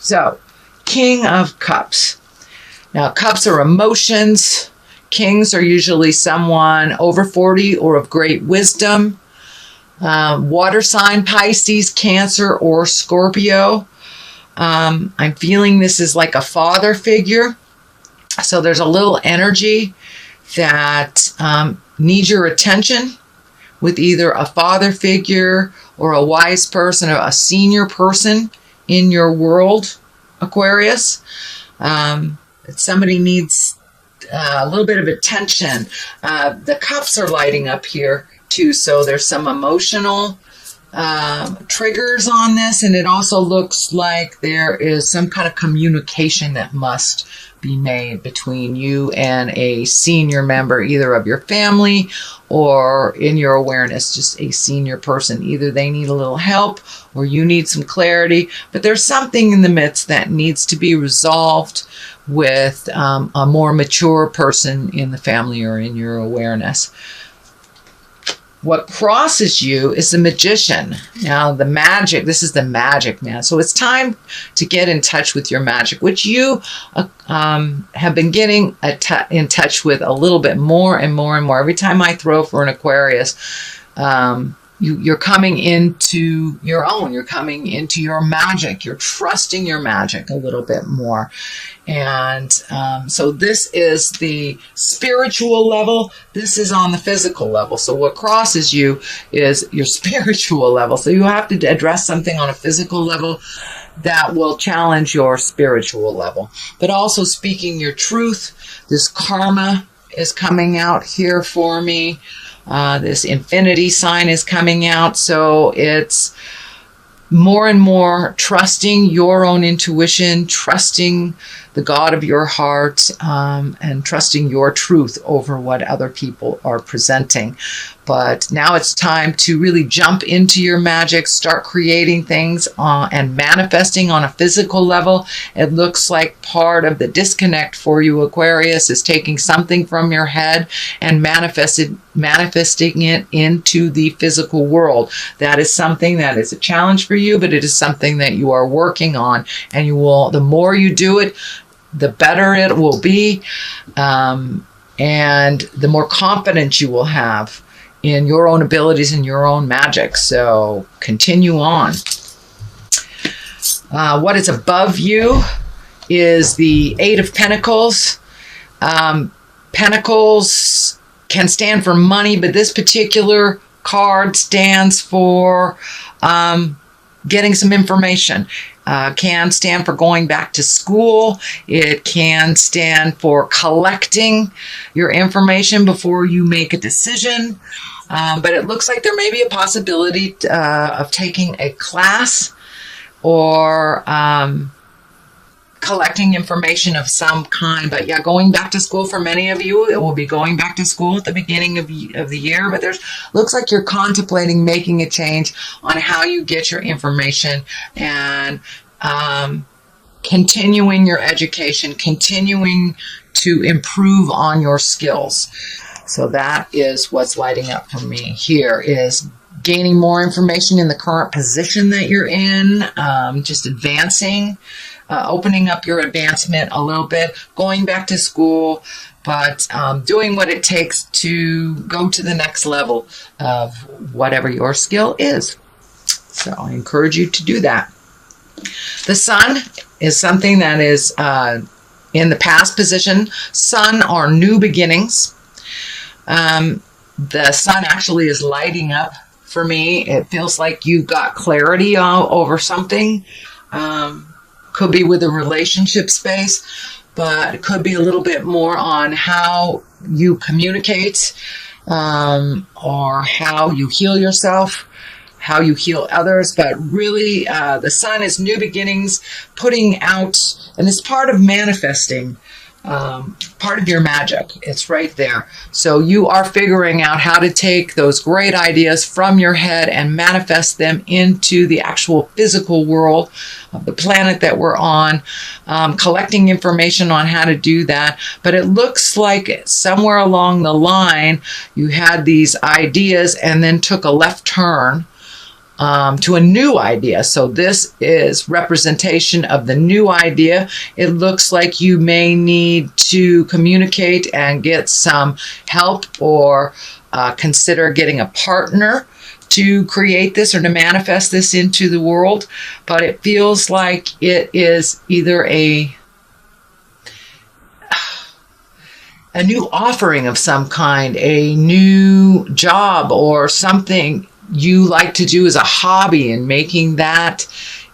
So, King of Cups. Now, cups are emotions. Kings are usually someone over 40 or of great wisdom. Water sign, Pisces, Cancer, or Scorpio. I'm feeling this is like a father figure. So there's a little energy that needs your attention with either a father figure or a wise person or a senior person in your world, Aquarius. Somebody needs a little bit of attention. The cups are lighting up here too, so there's some emotional triggers on this, and it also looks like there is some kind of communication that must be made between you and a senior member, either of your family or in your awareness, just a senior person. Either they need a little help or you need some clarity, but there's something in the midst that needs to be resolved with a more mature person in the family or in your awareness. What crosses you is the Magician. Now, the magic, this is the magic man. So it's time to get in touch with your magic, which you have been getting in touch with a little bit more and more and more. Every time I throw for an Aquarius, you're coming into your own. You're coming into your magic. You're trusting your magic a little bit more. And so this is the spiritual level. This is on the physical level. So what crosses you is your spiritual level. So you have to address something on a physical level that will challenge your spiritual level. But also speaking your truth. This karma is coming out here for me. This infinity sign is coming out. So it's more and more trusting your own intuition, trusting the God of your heart, and trusting your truth over what other people are presenting. But now it's time to really jump into your magic, start creating things and manifesting on a physical level. It looks like part of the disconnect for you, Aquarius, is taking something from your head and manifesting it into the physical world. That is something that is a challenge for you, but it is something that you are working on, and you will, the more you do it, the better it will be, and the more confidence you will have in your own abilities and your own magic. So continue on. What is above you is the Eight of Pentacles. Pentacles can stand for money, but this particular card stands for getting some information. Can stand for going back to school. It can stand for collecting your information before you make a decision. But it looks like there may be a possibility of taking a class or collecting information of some kind. But yeah, going back to school for many of you, it will be going back to school at the beginning of the year. But there's looks like you're contemplating making a change on how you get your information and continuing your education, continuing to improve on your skills. So that is what's lighting up for me here, is gaining more information in the current position that you're in, just advancing, opening up your advancement a little bit, going back to school, but doing what it takes to go to the next level of whatever your skill is. So I encourage you to do that. The Sun is something that is in the past position. Sun are new beginnings. The Sun actually is lighting up for me. It feels like you got clarity over something. Could be with a relationship space, but it could be a little bit more on how you communicate, or how you heal yourself, how you heal others. But really, the Sun is new beginnings, putting out, and it's part of manifesting, part of your magic. It's right there. So you are figuring out how to take those great ideas from your head and manifest them into the actual physical world of the planet that we're on, collecting information on how to do that. But it looks like somewhere along the line you had these ideas and then took a left turn to a new idea. So this is representation of the new idea. It looks like you may need to communicate and get some help, or consider getting a partner to create this or to manifest this into the world. But it feels like it is either a new offering of some kind, a new job, or something you like to do as a hobby, and making that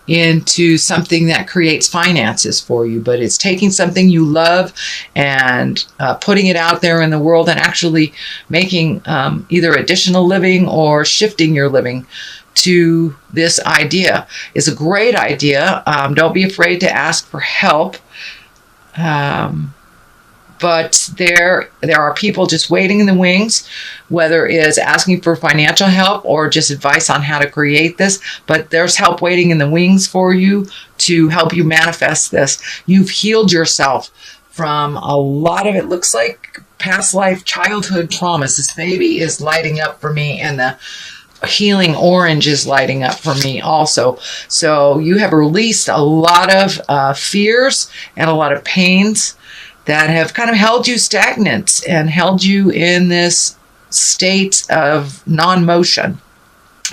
into something that creates finances for you. But it's taking something you love and putting it out there in the world, and actually making either additional living or shifting your living to this idea. Is a great idea. Don't be afraid to ask for help. But there are people just waiting in the wings, whether it's asking for financial help or just advice on how to create this. But there's help waiting in the wings for you to help you manifest this. You've healed yourself from a lot of, it looks like, past life childhood traumas. This baby is lighting up for me, and the healing orange is lighting up for me also. So you have released a lot of fears and a lot of pains that have kind of held you stagnant and held you in this state of non-motion,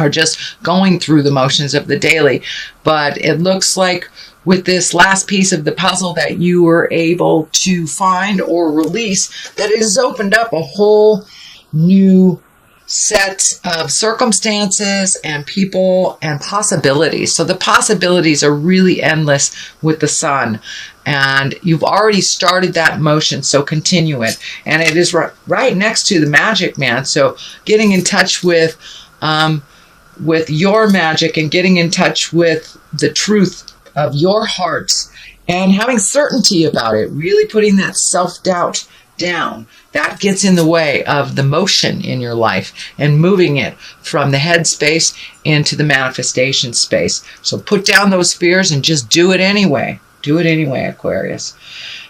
or just going through the motions of the daily. But it looks like with this last piece of the puzzle that you were able to find or release, that it has opened up a whole new set of circumstances and people and possibilities. So the possibilities are really endless with the sun, and you've already started that motion, so continue it. And it is right next to the magic man. So getting in touch with your magic, and getting in touch with the truth of your heart, and having certainty about it, really putting that self-doubt down. That gets in the way of the motion in your life, and moving it from the head space into the manifestation space. So put down those fears and just do it anyway. Do it anyway, Aquarius.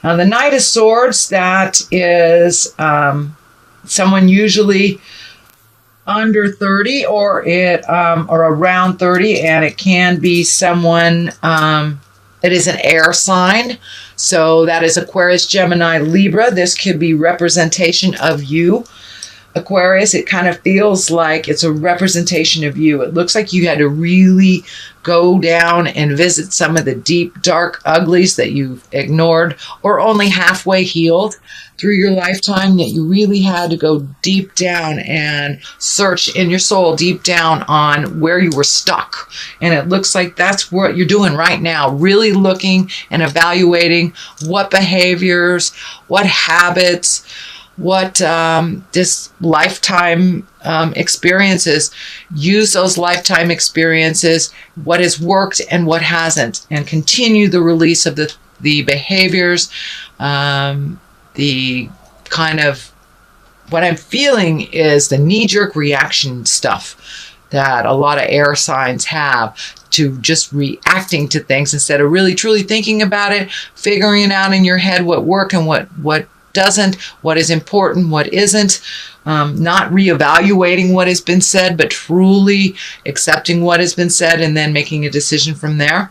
Now, the Knight of Swords, that is someone usually under 30 or around 30, and it can be someone that is an air sign. So that is Aquarius, Gemini, Libra. This could be representation of you, Aquarius. It kind of feels like it's a representation of you. It looks like you had to really go down and visit some of the deep, dark uglies that you've ignored or only halfway healed through your lifetime, that you really had to go deep down and search in your soul deep down on where you were stuck. And it looks like that's what you're doing right now, really looking and evaluating what behaviors, what habits, what this lifetime experiences. Use those lifetime experiences, what has worked and what hasn't, and continue the release of the behaviors, the kind of, what I'm feeling is the knee-jerk reaction stuff that a lot of air signs have, to just reacting to things instead of really truly thinking about it, figuring it out in your head what worked and what doesn't, what is important, what isn't, not reevaluating what has been said, but truly accepting what has been said and then making a decision from there.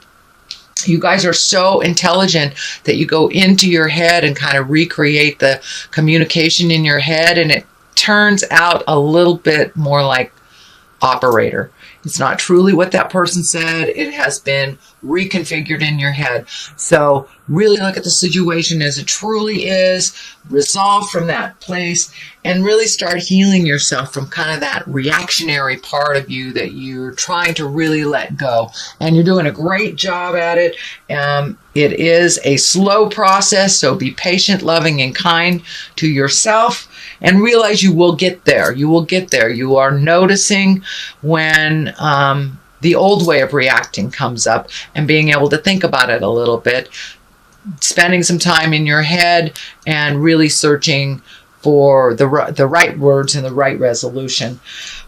You guys are so intelligent that you go into your head and kind of recreate the communication in your head, and it turns out a little bit more like operator. It's not truly what that person said. It has been reconfigured in your head. So really look at the situation as it truly is, resolve from that place, and really start healing yourself from kind of that reactionary part of you that you're trying to really let go. And you're doing a great job at it. It is a slow process, so be patient, loving, and kind to yourself. And realize you will get there. You will get there. You are noticing when the old way of reacting comes up, and being able to think about it a little bit, spending some time in your head and really searching for the right words and the right resolution.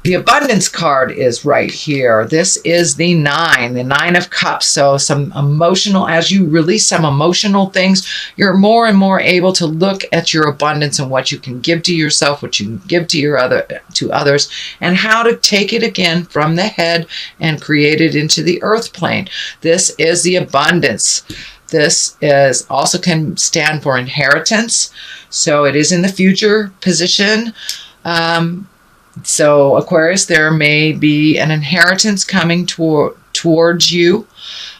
The abundance card is right here. This is the 9 of cups. So some emotional, as you release some emotional things, you're more and more able to look at your abundance and what you can give to yourself, what you can give to others, and how to take it again from the head and create it into the earth plane. This is the abundance. This is also can stand for inheritance. So it is in the future position. So Aquarius, there may be an inheritance coming towards you.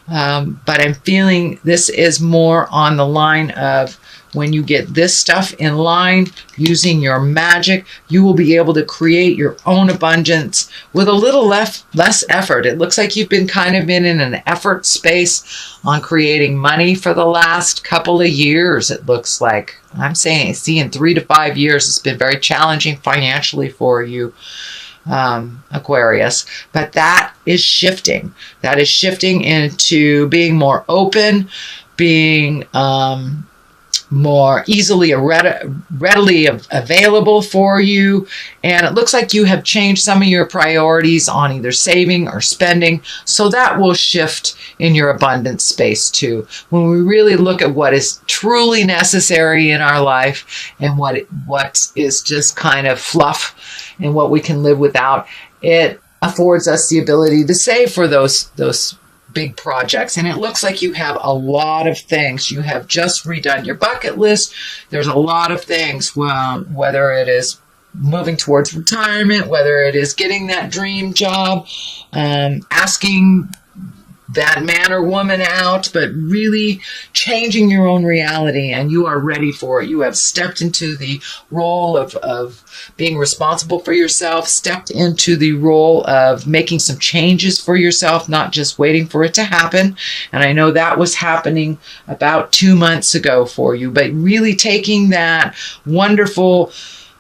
But I'm feeling this is more on the line of when you get this stuff in line, using your magic, you will be able to create your own abundance with a little less effort. It looks like you've been kind of in an effort space on creating money for the last couple of years. It looks like, I'm seeing 3 to 5 years. It's been very challenging financially for you, Aquarius, but that is shifting. That is shifting into being more open, being more easily readily available for you. And it looks like you have changed some of your priorities on either saving or spending. So that will shift in your abundance space too. When we really look at what is truly necessary in our life and what is just kind of fluff and what we can live without, it affords us the ability to save for those big projects. And it looks like you have a lot of things. You have just redone your bucket list. There's a lot of things, whether it is moving towards retirement, whether it is getting that dream job, asking that man or woman out, but really changing your own reality, and you are ready for it. You have stepped into the role of being responsible for yourself, stepped into the role of making some changes for yourself, not just waiting for it to happen. And I know that was happening about 2 months ago for you, but really taking that wonderful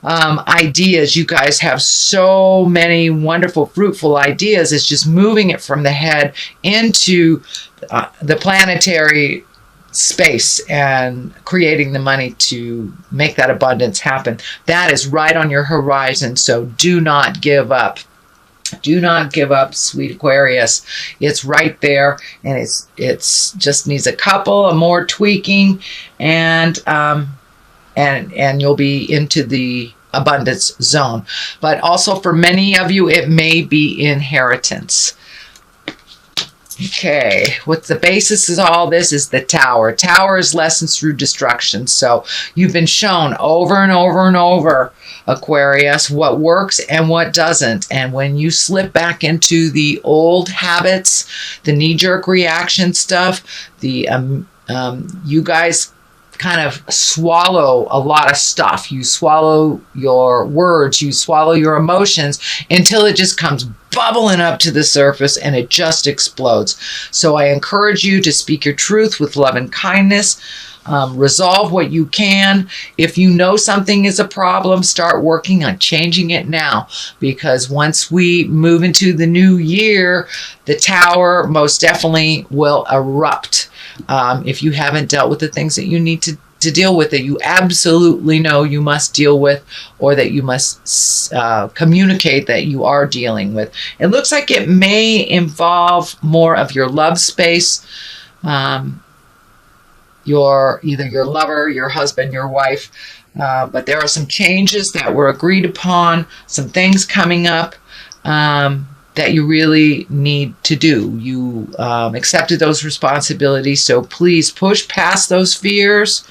ideas. You guys have so many wonderful, fruitful ideas. It's just moving it from the head into the planetary space and creating the money to make that abundance happen. That is right on your horizon. So do not give up. Do not give up, sweet Aquarius. It's right there, and it's just needs a couple of more tweaking, and you'll be into the abundance zone. But also for many of you, it may be inheritance. Okay, what the basis of all this is the Tower. Tower is lessons through destruction. So you've been shown over and over and over, Aquarius, what works and what doesn't. And when you slip back into the old habits, the knee-jerk reaction stuff, you guys kind of swallow a lot of stuff. You swallow your words, you swallow your emotions until it just comes bubbling up to the surface and it just explodes. So I encourage you to speak your truth with love and kindness. Resolve what you can. If you know something is a problem, start working on changing it now, because once we move into the new year, the Tower most definitely will erupt. If you haven't dealt with the things that you need to deal with, that you absolutely know you must deal with, or that you must communicate that you are dealing with. It looks like it may involve more of your love space, either your lover, your husband, your wife, but there are some changes that were agreed upon, some things coming up that you really need to do. You accepted those responsibilities, so please push past those fears,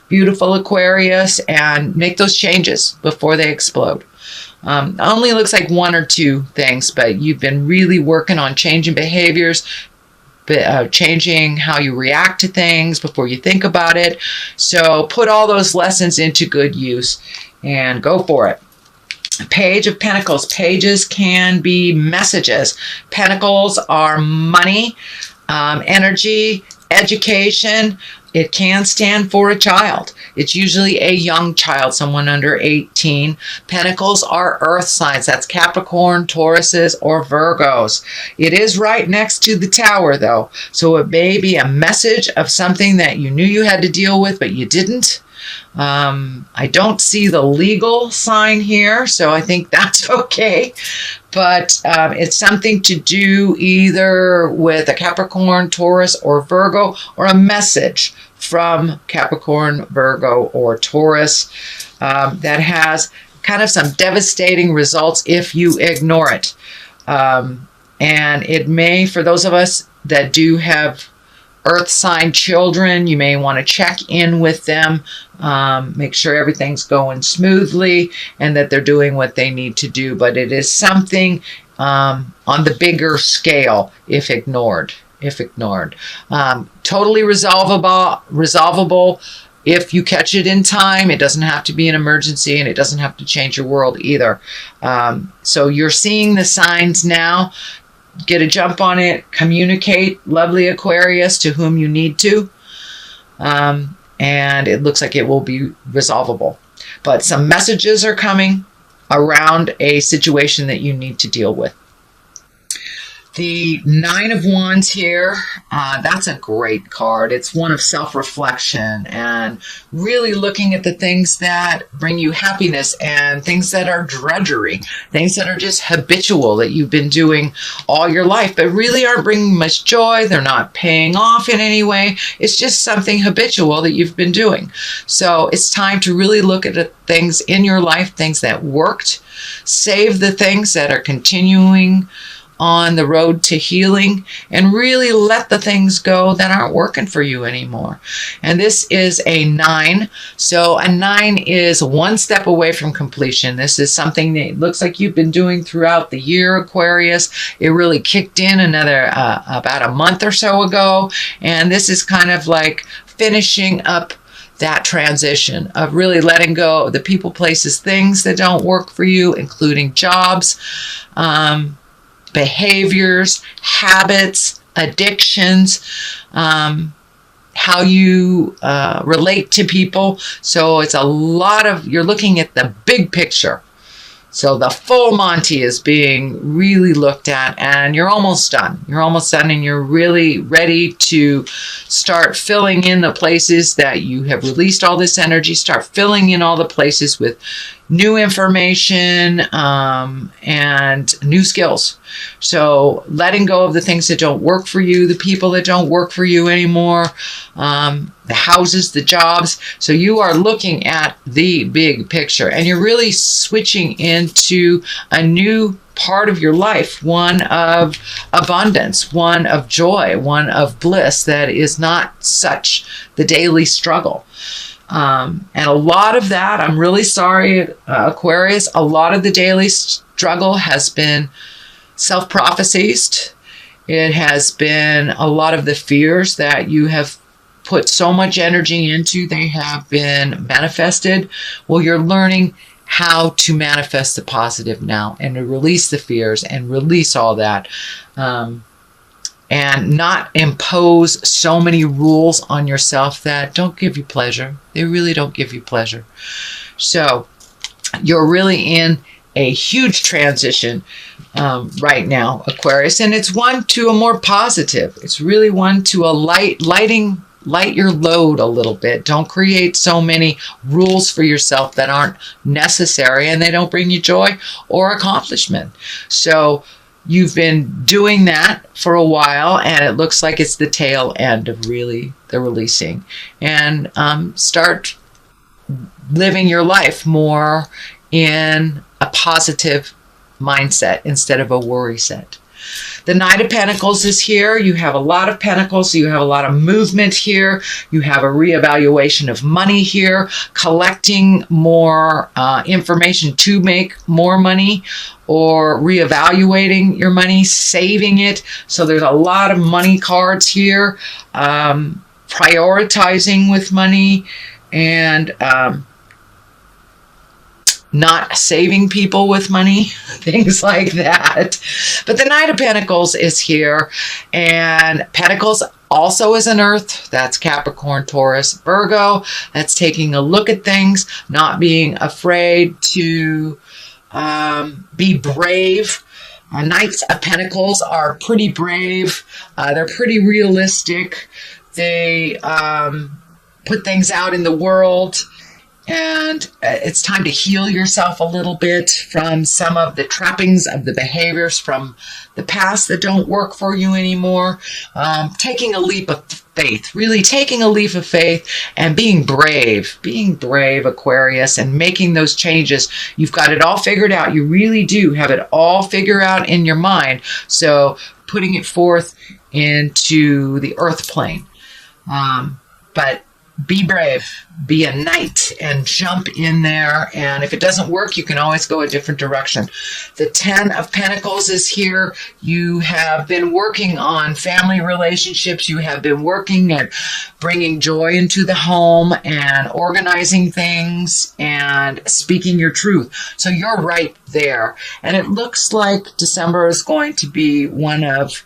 beautiful Aquarius, and make those changes before they explode. Only looks like 1 or 2 things, but you've been really working on changing behaviors, changing how you react to things before you think about it. So put all those lessons into good use and go for it. Page of Pentacles. Pages can be messages. Pentacles are money, energy, education. It can stand for a child. It's usually a young child, someone under 18. Pentacles are earth signs. That's Capricorn, Tauruses, or Virgos. It is right next to the Tower, though. So it may be a message of something that you knew you had to deal with, but you didn't. I don't see the legal sign here, so I think that's okay. But it's something to do either with a Capricorn, Taurus, or Virgo, or a message from Capricorn, Virgo, or Taurus that has kind of some devastating results if you ignore it. And it may, for those of us that do have earth sign children, you may want to check in with them, make sure everything's going smoothly and that they're doing what they need to do. But it is something on the bigger scale if ignored. Totally resolvable if you catch it in time. It doesn't have to be an emergency, and it doesn't have to change your world either. So you're seeing the signs now. Get a jump on it. Communicate, lovely Aquarius, to whom you need to. And it looks like it will be resolvable. But some messages are coming around a situation that you need to deal with. The Nine of Wands here, that's a great card. It's one of self-reflection and really looking at the things that bring you happiness and things that are drudgery, things that are just habitual that you've been doing all your life, but really aren't bringing much joy. They're not paying off in any way. It's just something habitual that you've been doing. So it's time to really look at the things in your life, things that worked, save the things that are continuing on the road to healing, and really let the things go that aren't working for you anymore. And this is a 9. So a 9 is one step away from completion. This is something that looks like you've been doing throughout the year, Aquarius. It really kicked in about a month or so ago. And this is kind of like finishing up that transition of really letting go of the people, places, things that don't work for you, including jobs, behaviors, habits, addictions, how you relate to people. So it's a lot of, you're looking at the big picture. So the full Monty is being really looked at, and you're almost done. You're almost done, and you're really ready to start filling in the places that you have released all this energy. Start filling in all the places with new information and new skills. So letting go of the things that don't work for you, the people that don't work for you anymore, the houses, the jobs. So you are looking at the big picture, and you're really switching into a new part of your life, one of abundance, one of joy, one of bliss that is not such the daily struggle. And a lot of that, I'm really sorry, Aquarius, a lot of the daily struggle has been self-prophesied. It has been a lot of the fears that you have put so much energy into, they have been manifested. Well, you're learning how to manifest the positive now and to release the fears and release all that. And not impose so many rules on yourself that don't give you pleasure. They really don't give you pleasure. So you're really in a huge transition right now, Aquarius. And it's one to a more positive. It's really one to a light your load a little bit. Don't create so many rules for yourself that aren't necessary and they don't bring you joy or accomplishment. So you've been doing that for a while, and it looks like it's the tail end of really the releasing. And start living your life more in a positive mindset instead of a worry set. The Knight of Pentacles is here. You have a lot of pentacles. So you have a lot of movement here. You have a reevaluation of money here, collecting more information to make more money, or reevaluating your money, saving it. So there's a lot of money cards here, prioritizing with money, and not saving people with money, things like that. But the Knight of Pentacles is here, and Pentacles also is an earth. That's Capricorn, Taurus, Virgo. That's taking a look at things, not being afraid to be brave. Knights of Pentacles are pretty brave. They're pretty realistic. They put things out in the world. And it's time to heal yourself a little bit from some of the trappings of the behaviors from the past that don't work for you anymore. Taking a leap of faith, really taking a leap of faith and being brave, Aquarius, and making those changes. You've got it all figured out. You really do have it all figured out in your mind. So putting it forth into the earth plane. But be brave, be a knight, and jump in there. And if it doesn't work, you can always go a different direction. The 10 of Pentacles is here. You have been working on family relationships. You have been working at bringing joy into the home and organizing things and speaking your truth. So you're right there. And it looks like December is going to be one of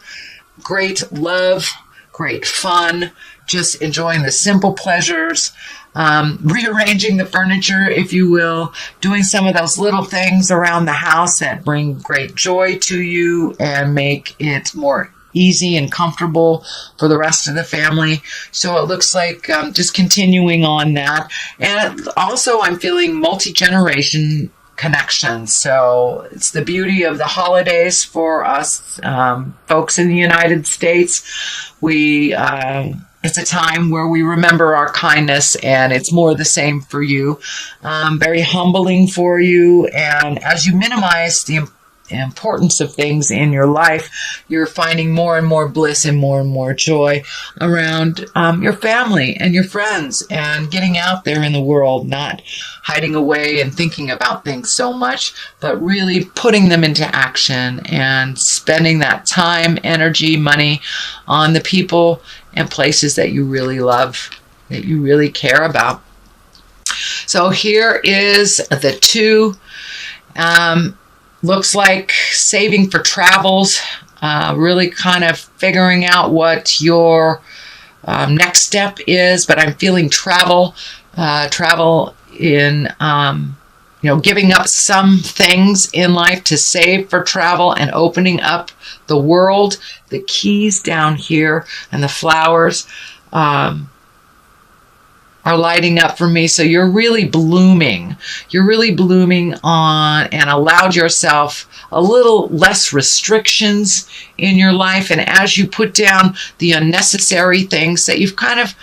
great love, great fun, just enjoying the simple pleasures, rearranging the furniture, if you will, doing some of those little things around the house that bring great joy to you and make it more easy and comfortable for the rest of the family. So it looks like just continuing on that. And also I'm feeling multi-generation connections. So it's the beauty of the holidays for us folks in the United States. It's a time where we remember our kindness, and it's more the same for you. Very humbling for you. And as you minimize the importance of things in your life, you're finding more and more bliss and more joy around your family and your friends and getting out there in the world, not hiding away and thinking about things so much, but really putting them into action and spending that time, energy, money on the people and places that you really love, that you really care about. So here is the 2. Looks like saving for travels, really kind of figuring out what your next step is. But I'm feeling travel in, giving up some things in life to save for travel and opening up the world. The keys down here and the flowers are lighting up for me. So you're really blooming. You're really blooming on and allowed yourself a little less restrictions in your life. And as you put down the unnecessary things that you've kind of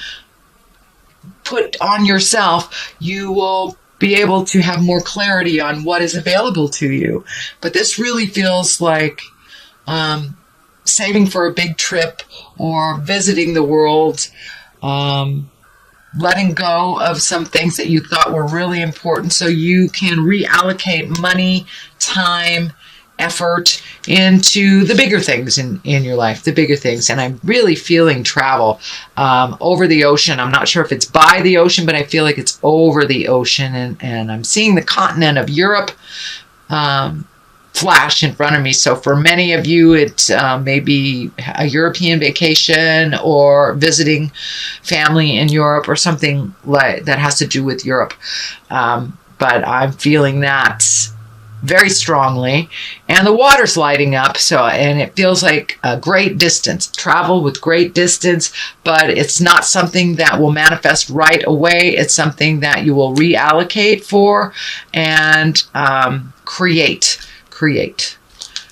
put on yourself, you will be able to have more clarity on what is available to you. But this really feels like saving for a big trip or visiting the world, letting go of some things that you thought were really important so you can reallocate money, time, effort into the bigger things in your life, the bigger things. And I'm really feeling travel over the ocean. I'm not sure if it's by the ocean, but I feel like it's over the ocean. And I'm seeing the continent of Europe flash in front of me. So for many of you, it may be a European vacation or visiting family in Europe or something like that has to do with Europe. But I'm feeling that very strongly, and the water's lighting up. So, and it feels like a great distance, travel with great distance, but it's not something that will manifest right away. It's something that you will reallocate for and create.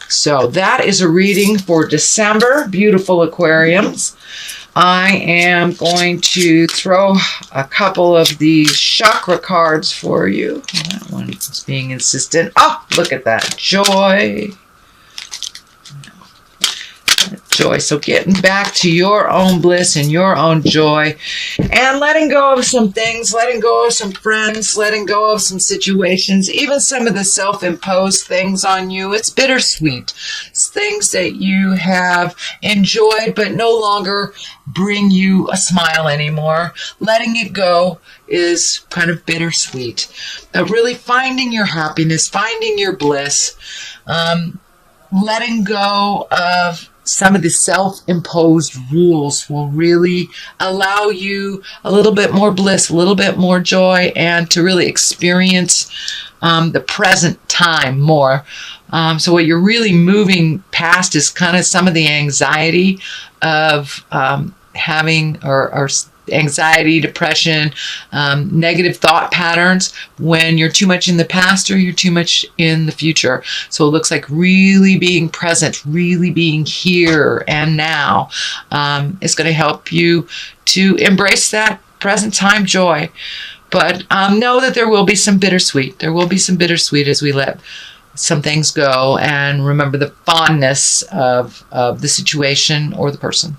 So that is a reading for December, beautiful Aquarians. I am going to throw a couple of these chakra cards for you. That one is being insistent. Oh, look at that. Joy. Joy. So getting back to your own bliss and your own joy and letting go of some things, letting go of some friends, letting go of some situations, even some of the self-imposed things on you. It's bittersweet. It's things that you have enjoyed but no longer bring you a smile anymore. Letting it go is kind of bittersweet. But really finding your happiness, finding your bliss, letting go of some of the self-imposed rules will really allow you a little bit more bliss, a little bit more joy, and to really experience the present time more. So what you're really moving past is kind of some of the anxiety of having or anxiety, depression, negative thought patterns when you're too much in the past or you're too much in the future. So it looks like really being present, really being here and now is going to help you to embrace that present time joy. But know that there will be some bittersweet. There will be some bittersweet as we let some things go and remember the fondness of the situation or the person.